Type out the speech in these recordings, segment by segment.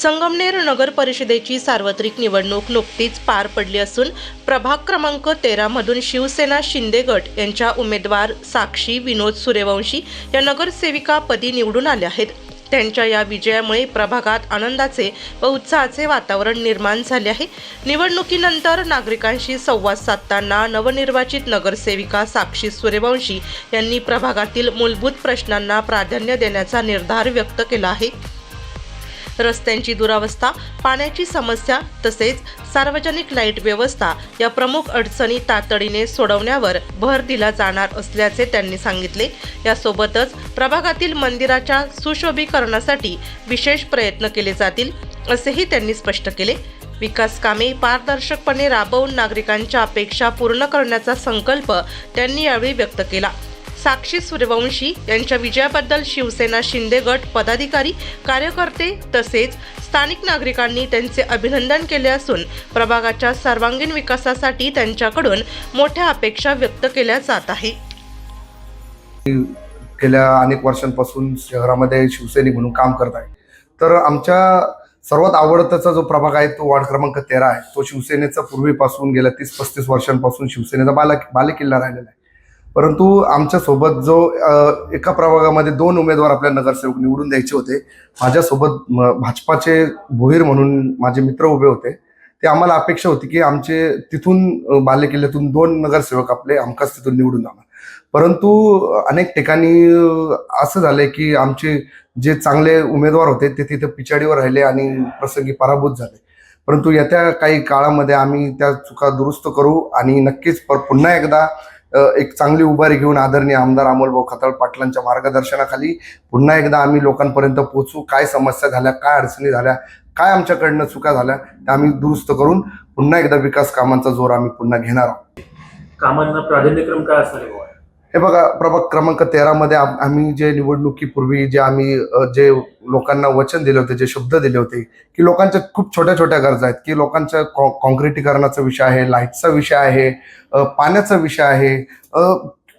संगमनेर नगर परिषदेची सार्वत्रिक निवडणूक नुकतीच पार पडली असून प्रभाग क्रमांक 13 मधून शिवसेना शिंदे गट यांच्या उमेदवार साक्षी विनोद सूर्यवंशी या नगरसेविका पदी निवडून आल्या आहेत। त्यांच्या या विजयामुळे प्रभागात आनंदाचे व उत्साहाचे वातावरण निर्माण झाले आहे। निवडणुकीनंतर नागरिकांशी संवाद साधताना नवनिर्वाचित नगरसेविका साक्षी सूर्यवंशी यांनी प्रभागातील मूलभूत प्रश्नांना प्राधान्य देण्याचा निर्धार व्यक्त केला आहे। रस्त्यांची दुरावस्था, पाण्याची समस्या तसेच सार्वजनिक लाईट व्यवस्था या प्रमुख अडचणी तातडीने सोडवण्यावर भर दिला जाणार असल्याचे त्यांनी सांगितले। यासोबतच प्रभागातील मंदिराच्या सुशोभीकरणासाठी विशेष प्रयत्न केले जातील असेही त्यांनी स्पष्ट केले। विकास कामे पारदर्शकपणे राबवून नागरिकांच्या अपेक्षा पूर्ण करण्याचा संकल्प त्यांनी यावेळी व्यक्त केला। साक्षी सूर्यवंशी यांच्या विजयाबद्दल शिवसेना शिंदे गट पदाधिकारी, कार्यकर्ते तसेच स्थानिक नागरिकांनी त्यांचे अभिनंदन केले असून प्रभागाच्या सर्वांगीण विकासासाठी त्यांच्याकडून मोठ्या अपेक्षा व्यक्त केल्या जात आहे। गेल्या अनेक वर्षांपासून शहरामध्ये शिवसैनिक म्हणून काम करत आहे। तर आमच्या सर्वात आवडताचा जो प्रभाग आहे तो वार्ड क्रमांक 13 आहे। तो शिवसेनेचा पूर्वीपासून गेल्या 30-35 वर्षांपासून शिवसेनेचा बालेकिल्ला राहिलेला आहे। परंतु आमच्या सोबत जो एका प्रभागामध्ये 2 उमेदवार आपल्या नगरसेवक निवडून द्यायचे होते। माझ्यासोबत भाजपाचे भोईर म्हणून माझे मित्र उभे होते। ते आम्हाला अपेक्षा होती की आमचे तिथून बालेकिल्ल्यातून 2 नगरसेवक आपले हमखास तिथून निवडून जाणार। परंतु अनेक ठिकाणी असं झालंय की आमचे जे चांगले उमेदवार होते ते तिथे पिछाडीवर राहिले आणि प्रसंगी पराभूत झाले। परंतु येत्या काही काळामध्ये आम्ही त्या चुका दुरुस्त करू आणि नक्कीच पुन्हा एकदा एक चांगली उभारी घेऊन आदरणीय आमदार अमोलभाऊ खताळ पाटलांच्या मार्गदर्शनाखाली पुन्हा एकदा आम्ही लोकांपर्यंत पोहोचू। काय समस्या झाल्या, काय अडचणी झाल्या, काय आमच्याकडनं चुका झाल्या त्या आम्ही दुरुस्त करून पुन्हा एकदा विकास कामांचा जोर आम्ही पुन्हा घेणार आहोत। कामांना प्राधान्यक्रम काय असणार आहे? हे बघा, प्रभाग क्रमांक 13 मध्ये आम्ही जे निवडणुकीपूर्वी जे आम्ही जे लोकांना वचन दिले होते, जे शब्द दिले होते की लोकांच्या खूप छोट्या छोट्या गरजा आहेत, की लोकांच्या कॉन्क्रिटीकरणाचा विषय आहे, लाईटचा विषय आहे, पाण्याचा विषय आहे,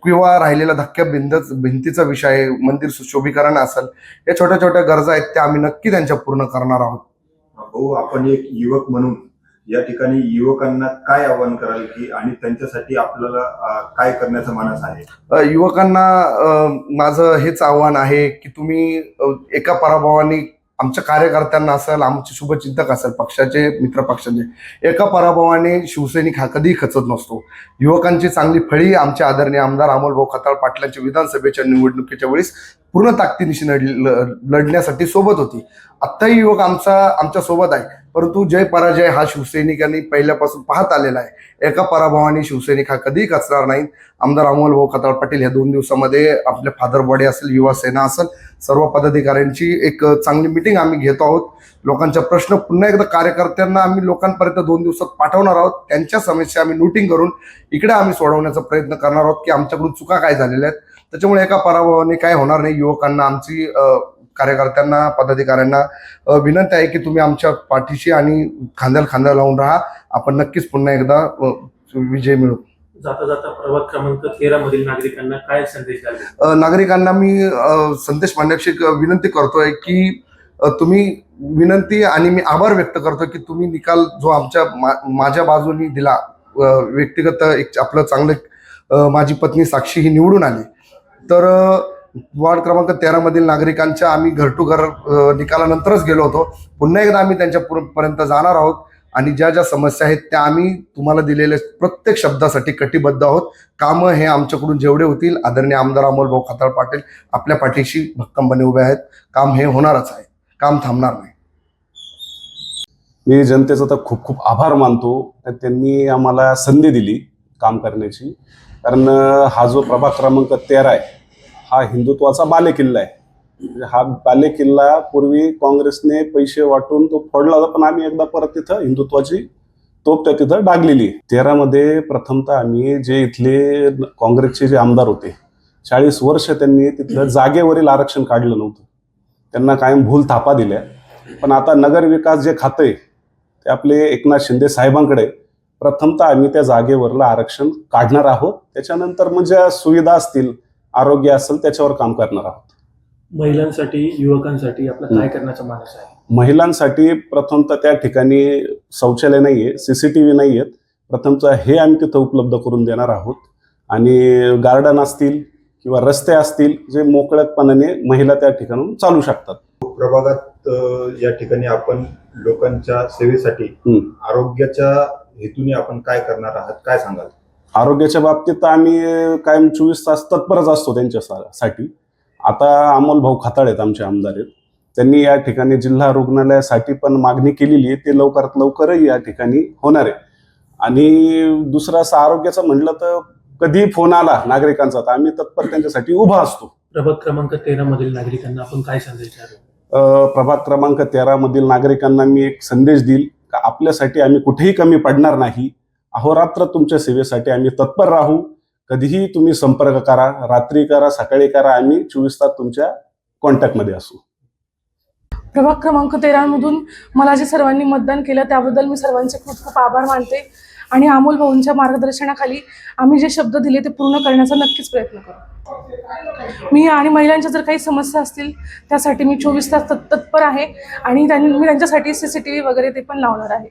किंवा राहिलेला धक्क्या भिंतीचा विषय आहे, मंदिर सुशोभीकरण असेल, या छोट्या छोट्या गरजा आहेत त्या आम्ही नक्की त्यांच्या पूर्ण करणार आहोत। भाऊ, आपण एक युवक म्हणून या ठिकाणी युवकांना काय आवाहन कराल की आणि त्यांच्यासाठी आपल्याला काय करण्याचा मानस आहे? युवकांना माझं हेच आव्हान आहे की तुम्ही एका पराभवाने आमच्या कार्यकर्त्यांना असेल, आमचे शुभचिंतक असेल, पक्षाचे मित्र पक्षाचे, एका पराभवाने शिवसैनिक हा कधीही खचत नसतो। युवकांची चांगली फळी आमचे आदरणीय आमदार अमोलभाऊ खताळ पाटलांच्या विधानसभेच्या निवडणुकीच्या वेळेस पूर्ण ताकदीनिशी लढण्यासाठी सोबत होती। आत्ताही युवक आमच्या सोबत आहे। परंतु जय पराजय हा शिवसैनिकांनी पहिल्यापासून पाहत आलेला आहे। एका पराभवाने शिवसैनिक हा कधीही खचणार नाही। आमदार अमोलभाऊ खताळ पाटील या 2 दिवसामध्ये आपल्या फादर बॉडी असेल, युवा सेना असेल, सर्व पदाधिकाऱ्यांची एक चांगली मीटिंग आम्ही घेतो आहोत। लोकांच्या प्रश्न पुन्हा एकदा कार्यकर्त्यांना आम्ही लोकांपर्यंत 2 दिवसात पाठवणार आहोत। त्यांच्या समस्या आम्ही नोटिंग करून इकडे आम्ही सोडवण्याचा प्रयत्न करणार आहोत की आमच्याकडून चुका काय झालेल्या आहेत। त्याच्यामुळे एका पराभवाने काय होणार नाही। युवकांना, आमची कार्यकर्त्यांना, पदाधिकाऱ्यांना विनंती आहे की तुम्ही आमच्या पाठीशी आणि खांद्याला खांदा लावून राहा। आपण नक्कीच पुन्हा एकदा विजय मिळवू। जाता जाता प्रभाग क्रमांक 13 मधील नागरिकांना काय संदेश द्याल? नागरिकांना मी संदेश मांडण्याची विनंती करतोय की तुम्ही विनंती आणि मी आभार व्यक्त करतो की तुम्ही निकाल जो माझ्या बाजूनी दिला, व्यक्तिगत एक आपलं चांगलं, माझी पत्नी साक्षी ही निवडून आली। तर वार्ड क्रमांक 13 मधील नागरिकांच्या आम्ही घर टू घर निकालानंतरच गेलो होतो। पुन्हा एकदा आम्ही त्यांच्या पर्यंत जाणार आहोत आणि ज्या ज्या समस्या आहेत त्या आम्ही तुम्हाला दिलेल्या प्रत्येक शब्दासाठी कटिबद्ध आहोत। कामं हे आमच्याकडून जेवढे होतील आदरणीय आमदार अमोलभाऊ खताळ पाटील आपल्या पाठीशी भक्कमपणे उभे आहेत। काम हे होणारच आहे, काम थांबणार नाही। मी जनतेचा तर खूप खूप आभार मानतो, त्यांनी आम्हाला संधी दिली काम करण्याची। कारण हा जो प्रभाग क्रमांक 13 आहे हा हिंदुत्वाचा बालेकिल्ला आहे। हा बालेकिल्ला पूर्वी काँग्रेसने पैसे वाटून तो फोडला होता, पण आम्ही एकदा परत तिथं हिंदुत्वाची तोप त्या तिथं डागलेली आहे। 13 मध्ये प्रथमतः आम्ही जे इथले काँग्रेसचे जे आमदार होते 40 वर्ष त्यांनी तिथलं जागेवरील आरक्षण काढलं नव्हतं, त्यांना कायम भूल थापा दिल्या। पण आता नगर विकास जे खातं आहे ते आपले एकनाथ शिंदे साहेबांकडे, प्रथमतः आम्ही त्या जागेवरलं आरक्षण काढणार आहोत। त्याच्यानंतर म्हणजे सुविधा असतील, आरोग्य असेल, त्याच्यावर काम करणार आहोत। महिलांसाठी, युवकांसाठी आपला काय करण्याचा मानस आहे? महिलांसाठी प्रथमतः त्या ठिकाणी शौचालय नाही आहे, CCTV नाही आहेत. प्रथमतः हे आम्ही तिथं उपलब्ध करून देणार आहोत आणि गार्डन असतील किंवा रस्ते असतील जे मोकळ्यापणाने महिला त्या ठिकाणून चालू शकतात. प्रभागात या ठिकाणी आपण लोकांच्या सेवेसाठी आरोग्याच्या हेतूने आपण काय करणार आहात, काय सांगाल? आरोग्याच्या बाबतीत आम्ही कायम 24 तास तत्परच असतो त्यांच्यासाठी. आता अमोल भाऊ खताळ आहेत, आमचे आमदार आहेत, त्यांनी या ठिकाणी जिल्हा रुग्णालयासाठी पण मागणी केलेली आहे. ते लवकरात लवकरही या ठिकाणी होणार आहे. आणि दुसरं असं आरोग्याचं म्हटलं तर कधी फोन आला नागरिकांचा तर आम्ही तत्पर त्यांच्यासाठी उभा असतो. प्रभाग क्रमांक 13 मधील नागरिकांना आपण काय संदेश द्याल? प्रभाग क्रमांक 13 मधील नागरिकांना मी एक संदेश देईल का आपल्यासाठी आम्ही कुठेही कमी पडणार नाही. अहोरात्र तुमच्या सेवेसाठी आम्ही तत्पर राहू. कधीही तुम्ही संपर्क करा, रात्री करा, सकाळी करा, आम्ही 24 तास तुमच्या कॉन्टॅक्टमध्ये असू. प्रभाग क्रमांक 13 मधून मला जे सर्वांनी मतदान केलं त्याबद्दल मी सर्वांचे खूप खूप आभार मानते आणि अमोल भाऊंच्या मार्गदर्शनाखाली आम्ही जे शब्द दिले ते पूर्ण करण्याचा नक्कीच प्रयत्न करू. मी आणि महिलांच्या जर काही समस्या असतील त्यासाठी मी 24 तास तत्पर आहे आणि मी त्यांच्यासाठी CCTV वगैरे ते पण लावणार आहे.